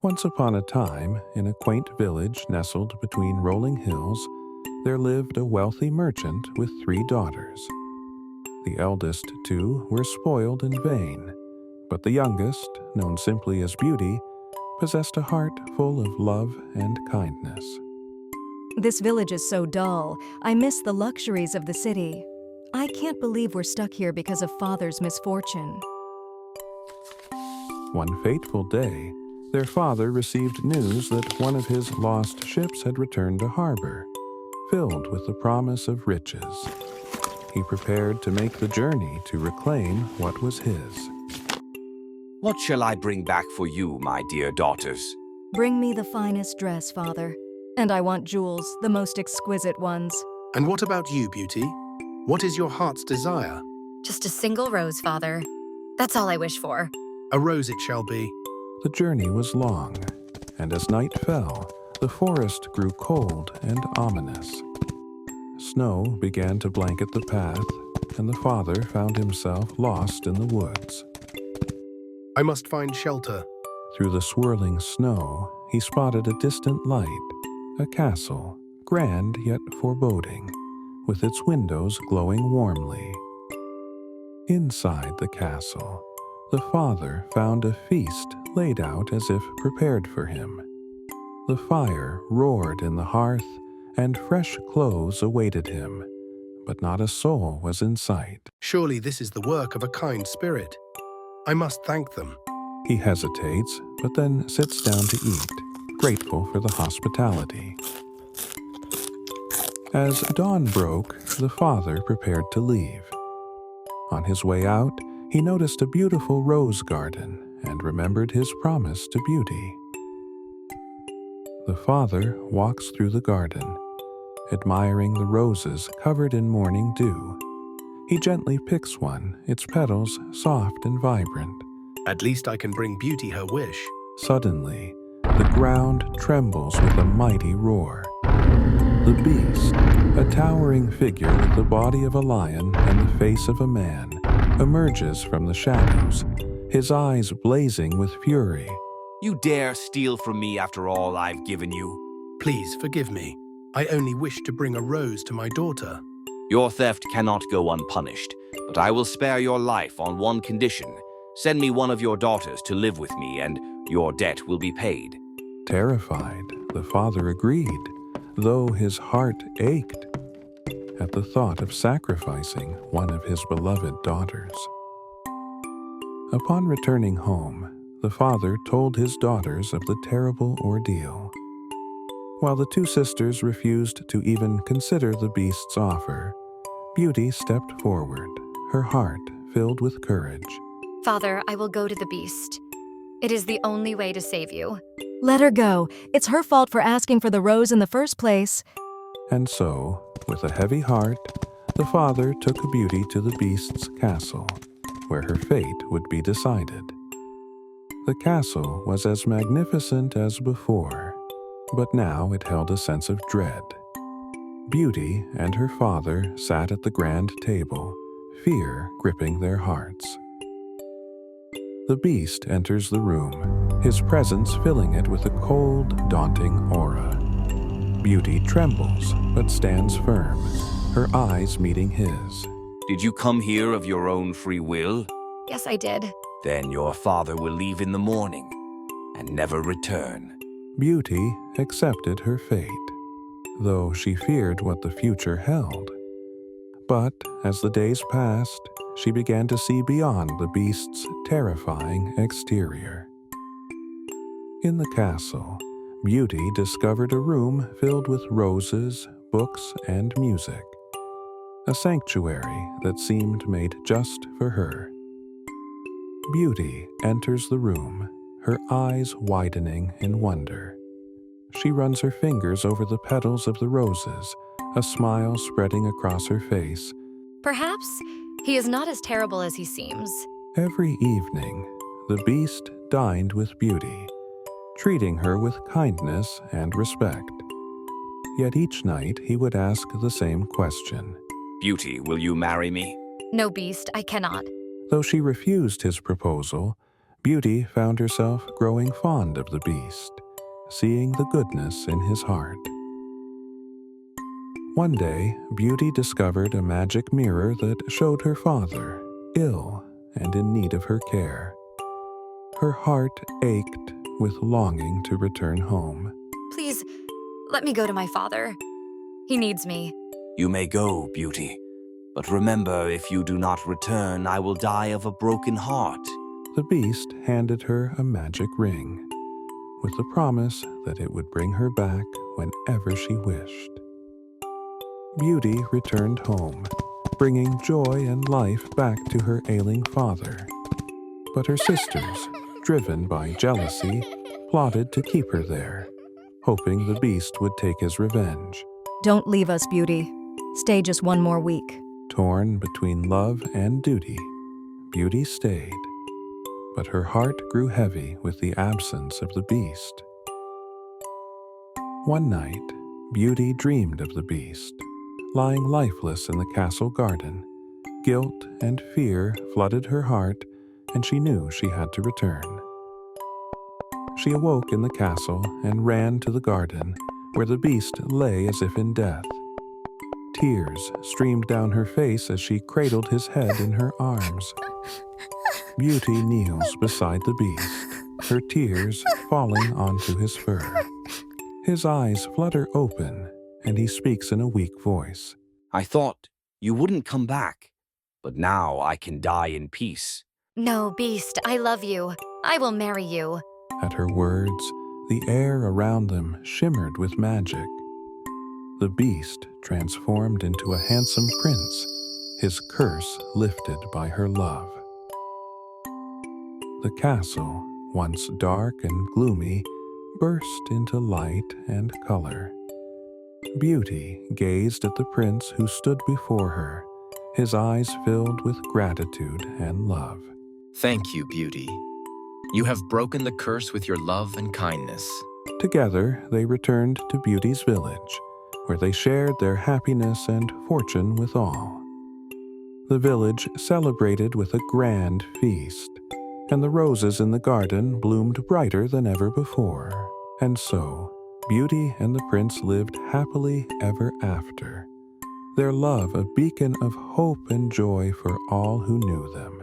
Once upon a time, in a quaint village nestled between rolling hills, there lived a wealthy merchant with 3 daughters. The eldest 2 were spoiled and vain, but the youngest, known simply as Beauty, possessed a heart full of love and kindness. This village is so dull. I miss the luxuries of the city. I can't believe we're stuck here because of Father's misfortune. One fateful day, their father received news that one of his lost ships had returned to harbor, filled with the promise of riches. He prepared to make the journey to reclaim what was his. What shall I bring back for you, my dear daughters? Bring me the finest dress, Father. And I want jewels, the most exquisite ones. And what about you, Beauty? What is your heart's desire? Just a single rose, Father. That's all I wish for. A rose it shall be. The journey was long, and as night fell, the forest grew cold and ominous. Snow began to blanket the path, and the father found himself lost in the woods. I must find shelter. Through the swirling snow, he spotted a distant light, a castle, grand yet foreboding, with its windows glowing warmly. Inside the castle, the father found a feast laid out as if prepared for him. The fire roared in the hearth, and fresh clothes awaited him, but not a soul was in sight. Surely this is the work of a kind spirit. I must thank them. He hesitates, but then sits down to eat, grateful for the hospitality. As dawn broke, the father prepared to leave. On his way out, he noticed a beautiful rose garden and remembered his promise to Beauty. The father walks through the garden, admiring the roses covered in morning dew. He gently picks one, its petals soft and vibrant. At least I can bring Beauty her wish. Suddenly, the ground trembles with a mighty roar. The beast, a towering figure with the body of a lion and the face of a man, emerges from the shadows, his eyes blazing with fury. You dare steal from me after all I've given you? Please forgive me. I only wish to bring a rose to my daughter. Your theft cannot go unpunished, but I will spare your life on one condition. Send me one of your daughters to live with me, and your debt will be paid. Terrified, the father agreed, though his heart ached at the thought of sacrificing one of his beloved daughters. Upon returning home, the father told his daughters of the terrible ordeal. While the 2 sisters refused to even consider the beast's offer, Beauty stepped forward, her heart filled with courage. Father, I will go to the beast. It is the only way to save you. Let her go. It's her fault for asking for the rose in the first place. And so, with a heavy heart, the father took Beauty to the beast's castle, where her fate would be decided. The castle was as magnificent as before, but now it held a sense of dread. Beauty and her father sat at the grand table, fear gripping their hearts. The beast enters the room, his presence filling it with a cold, daunting aura. Beauty trembles, but stands firm, her eyes meeting his. Did you come here of your own free will? Yes, I did. Then your father will leave in the morning and never return. Beauty accepted her fate, though she feared what the future held. But as the days passed, she began to see beyond the beast's terrifying exterior. In the castle, Beauty discovered a room filled with roses, books, and music, a sanctuary that seemed made just for her. Beauty enters the room, her eyes widening in wonder. She runs her fingers over the petals of the roses, a smile spreading across her face. Perhaps he is not as terrible as he seems. Every evening, the beast dined with Beauty, treating her with kindness and respect. Yet each night he would ask the same question. Beauty, will you marry me? No, beast, I cannot. Though she refused his proposal, Beauty found herself growing fond of the Beast, seeing the goodness in his heart. One day, Beauty discovered a magic mirror that showed her father, ill and in need of her care. Her heart ached with longing to return home. Please, let me go to my father. He needs me. You may go, Beauty. But remember, if you do not return, I will die of a broken heart. The Beast handed her a magic ring, with the promise that it would bring her back whenever she wished. Beauty returned home, bringing joy and life back to her ailing father. But her sisters, driven by jealousy, plotted to keep her there, hoping the Beast would take his revenge. Don't leave us, Beauty. Stay just one more week. Torn between love and duty, Beauty stayed, but her heart grew heavy with the absence of the Beast. One night, Beauty dreamed of the Beast, lying lifeless in the castle garden. Guilt and fear flooded her heart, and she knew she had to return. She awoke in the castle and ran to the garden, where the Beast lay as if in death. Tears streamed down her face as she cradled his head in her arms. Beauty kneels beside the Beast, her tears falling onto his fur. His eyes flutter open, and he speaks in a weak voice. I thought you wouldn't come back, but now I can die in peace. No, Beast, I love you. I will marry you. At her words, the air around them shimmered with magic. The Beast transformed into a handsome prince, his curse lifted by her love. The castle, once dark and gloomy, burst into light and color. Beauty gazed at the prince who stood before her, his eyes filled with gratitude and love. Thank you, Beauty. You have broken the curse with your love and kindness. Together, they returned to Beauty's village, where they shared their happiness and fortune with all. The village celebrated with a grand feast, and the roses in the garden bloomed brighter than ever before. And so, Beauty and the prince lived happily ever after, their love a beacon of hope and joy for all who knew them.